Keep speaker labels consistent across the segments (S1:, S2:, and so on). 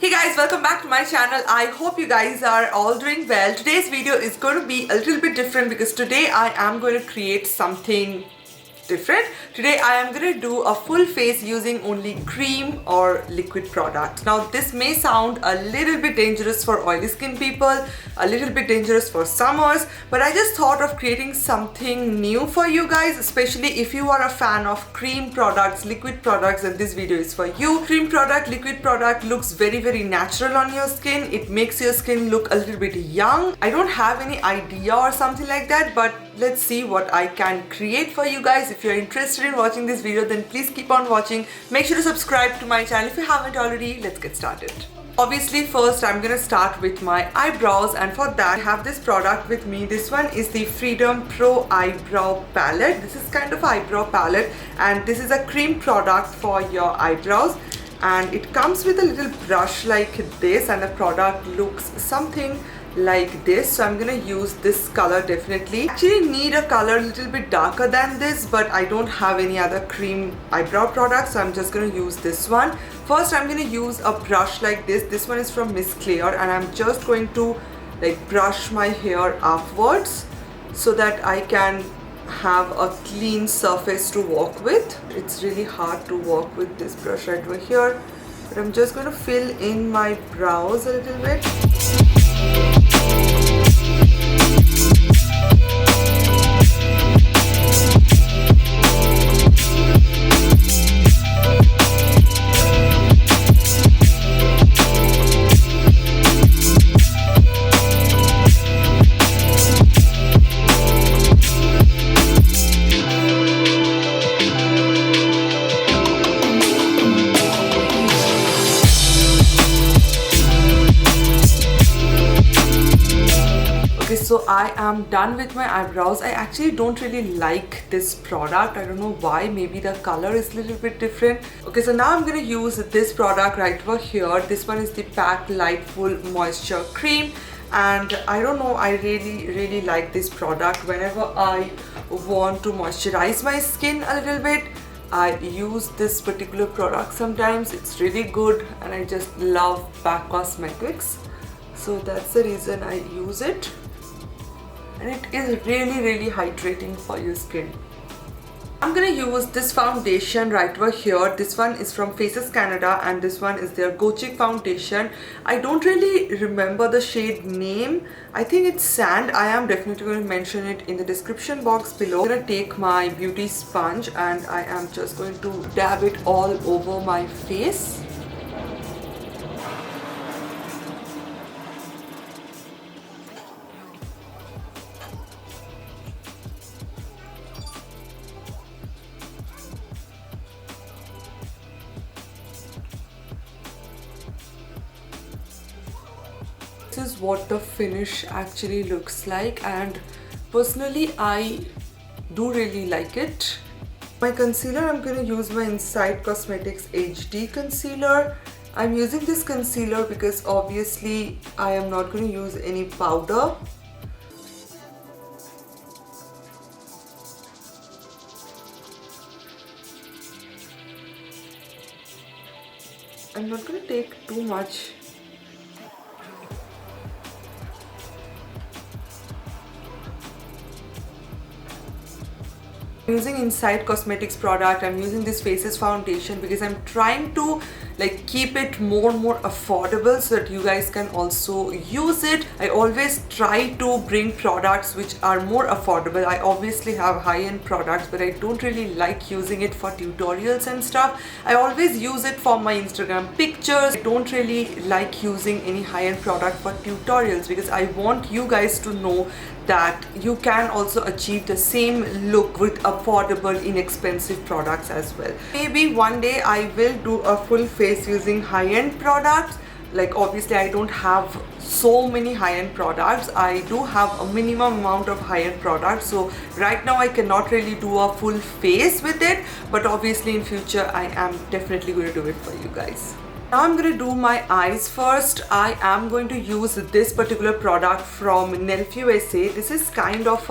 S1: Hey guys, welcome back to my channel. I hope you guys are all doing well. Today's video is going to be a little bit different because today I am going to create something different. Today I am going to do a full face using only cream or liquid product. Now this may sound a little bit dangerous for oily skin people, a little bit dangerous for summers, but I just thought of creating something new for you guys, especially if you are a fan of cream products, liquid products, and this video is for you. Cream product, liquid product looks very natural on your skin. It makes your skin look a little bit young. I don't have any idea or something like that, but let's see what I can create for you guys. If you're interested in watching this video, then please keep on watching. Make sure to subscribe to my channel if you haven't already. Let's get started. Obviously first I'm gonna start with my eyebrows, and for that I have this product with me. This one is the Freedom Pro Eyebrow Palette. This is kind of eyebrow palette, and this is a cream product for your eyebrows, and it comes with a little brush like this, and the product looks something like this. So I'm gonna use this color definitely. Actually need a color a little bit darker than this, but I don't have any other cream eyebrow products, so I'm just gonna use this one. First I'm gonna use a brush like this. This one is from Miss Clear, and I'm just going to like brush my hair upwards so that I can have a clean surface to work with. It's really hard to work with this brush right over here, but I'm just going to fill in my brows a little bit. So I am done with my eyebrows. I actually don't really like this product. I don't know why. Maybe the color is a little bit different. Okay, so now I'm going to use this product right over here. This one is the PAC Lightful Moisture Cream, and I don't know, I really like this product. Whenever I want to moisturize my skin a little bit, I use this particular product sometimes. It's really good, and I just love PAC Cosmetics, so that's the reason I use it. And it is really hydrating for your skin. I'm gonna use this foundation right over here. This one is from Faces Canada, and this one is their Go Chic foundation. I don't really remember the shade name. I think it's Sand. I am definitely going to mention it in the description box below. I'm gonna take my beauty sponge and I am just going to dab it all over my face. This is what the finish actually looks like, and personally I do really like it. My concealer, I'm going to use my Inside Cosmetics HD concealer. I'm using this concealer because obviously I am not going to use any powder. I'm not going to take too much. I'm using Inside Cosmetics product. I'm using this Faces foundation because I'm trying to like keep it more affordable so that you guys can also use it. I always try to bring products which are more affordable. I obviously have high-end products, but I don't really like using it for tutorials and stuff. I always use it for my Instagram pictures. I don't really like using any high-end product for tutorials because I want you guys to know that you can also achieve the same look with affordable, inexpensive products as well. Maybe one day I will do a full face using high-end products. Like obviously I don't have so many high-end products. I do have a minimum amount of high-end products, so right now I cannot really do a full face with it, but obviously in future I am definitely going to do it for you guys. Now I'm going to do my eyes first. I am going to use this particular product from NELF USA. This is kind of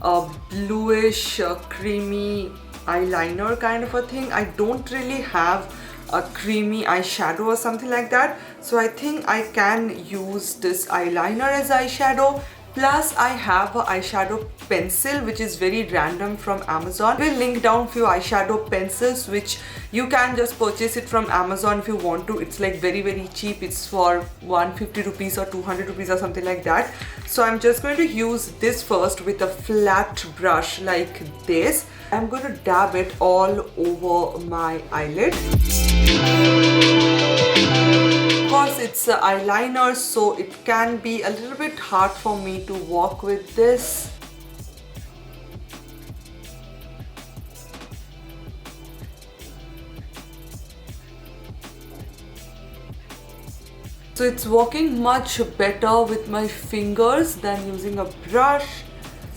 S1: a bluish, creamy eyeliner kind of a thing. I don't really have a creamy eyeshadow or something like that. So I think I can use this eyeliner as eyeshadow. Plus I have a eyeshadow pencil which is very random from Amazon. We'll link down few eyeshadow pencils which you can just purchase it from Amazon if you want to. It's like very cheap. It's for 150 rupees or 200 rupees or something like that. So I'm just going to use this first with a flat brush like this. I'm going to dab it all over my eyelid. Of course it's an eyeliner, so it can be a little bit hard for me to work with this. So it's working much better with my fingers than using a brush.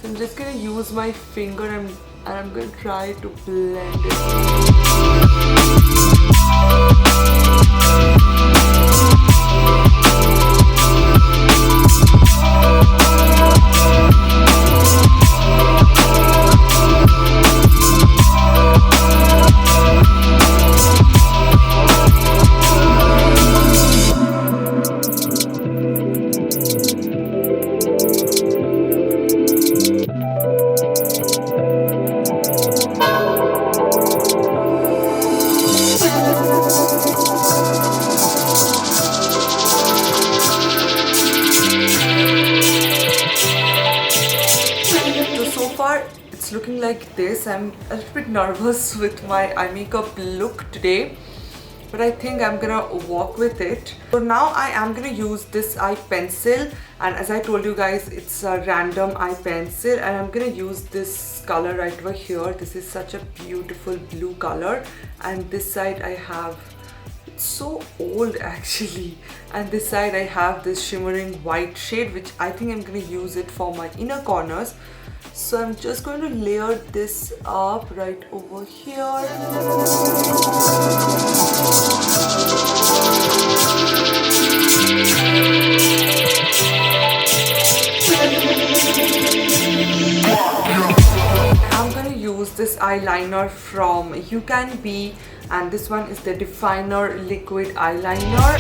S1: So I'm just going to use my finger and I'm going to try to blend it. It's looking like this. I'm a little bit nervous with my eye makeup look today, but I think I'm gonna walk with it. So now I am gonna use this eye pencil, and as I told you guys, it's a random eye pencil, and I'm gonna use this color right over here. This is such a beautiful blue color, and this side I have, it's so old actually, and this side I have this shimmering white shade, which I think I'm gonna use it for my inner corners. So I'm just going to layer this up right over here. I'm going to use this eyeliner from ucanbe, and this one is the Definer Liquid Eyeliner.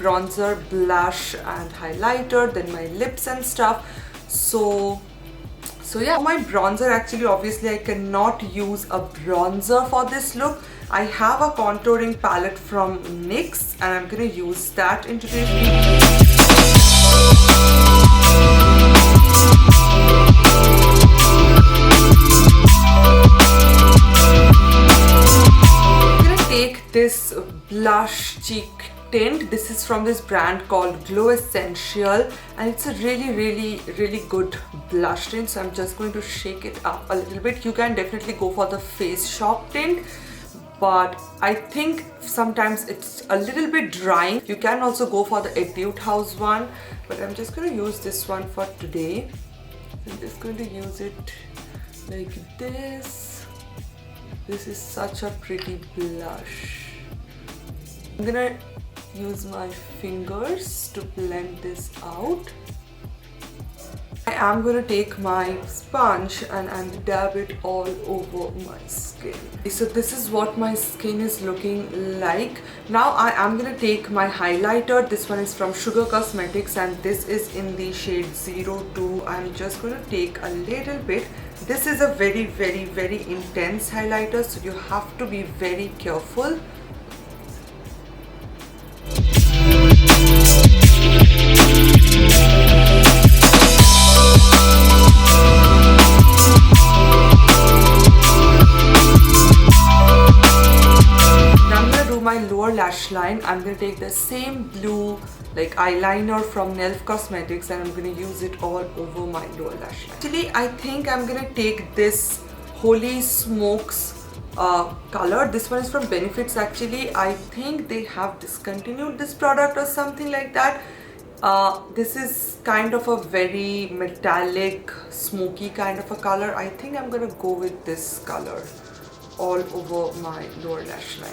S1: Bronzer, blush and highlighter, then my lips and stuff. So yeah, my bronzer, actually obviously I cannot use a bronzer for this look. I have a contouring palette from NYX and I'm gonna use that in today's video. This blush cheek tint. This is from this brand called Glow Essential, and it's a really good blush tint. So I'm just going to shake it up a little bit. You can definitely go for the Face Shop tint, but I think sometimes it's a little bit drying. You can also go for the Etude House one, but I'm just going to use this one for today. I'm just going to use it like this. This is such a pretty blush. I'm gonna use my fingers to blend this out. I am going to take my sponge and dab it all over my skin. So this is what my skin is looking like. Now I am going to take my highlighter. This one is from Sugar Cosmetics and this is in the shade 02. I'm just going to take a little bit. This is a very intense highlighter, so you have to be very careful. Lower lash line, I'm going to take the same blue like eyeliner from NELF Cosmetics and I'm going to use it all over my lower lash line. Actually, I think I'm going to take this Holy Smokes color. This one is from Benefits actually. I think they have discontinued this product or something like that. This is kind of a very metallic, smoky kind of a color. I think I'm gonna go with this color all over my lower lash line.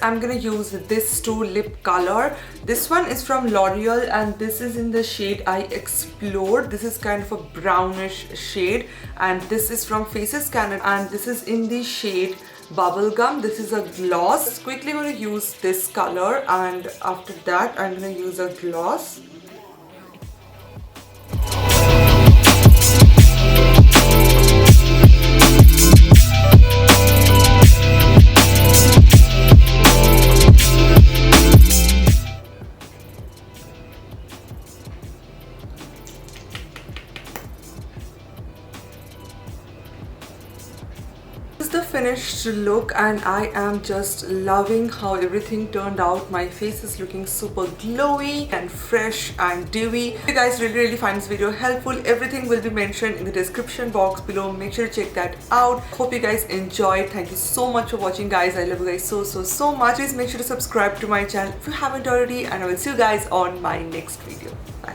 S1: I'm gonna use this 2 lip color. This one is from L'Oreal and this is in the shade I Explored. This is kind of a brownish shade, and this is from Faces Canada and this is in the shade Bubblegum. This is a gloss. Just quickly gonna use this color, and after that I'm gonna use a gloss. The finished look, and I am just loving how everything turned out. My face is looking super glowy and fresh and dewy. If you guys really find this video helpful, everything will be mentioned in the description box below. Make sure to check that out. Hope you guys enjoyed. Thank you so much for watching, guys. I love you guys so much. Please make sure to subscribe to my channel if you haven't already, and I will see you guys on my next video. Bye.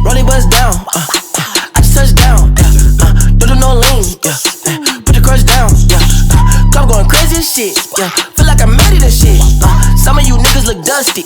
S2: Rolling buzz down, I just touched down, don't do no lean, put the crush down, I'm going crazy as shit, feel like I'm mad at this shit, some of you niggas look dusty,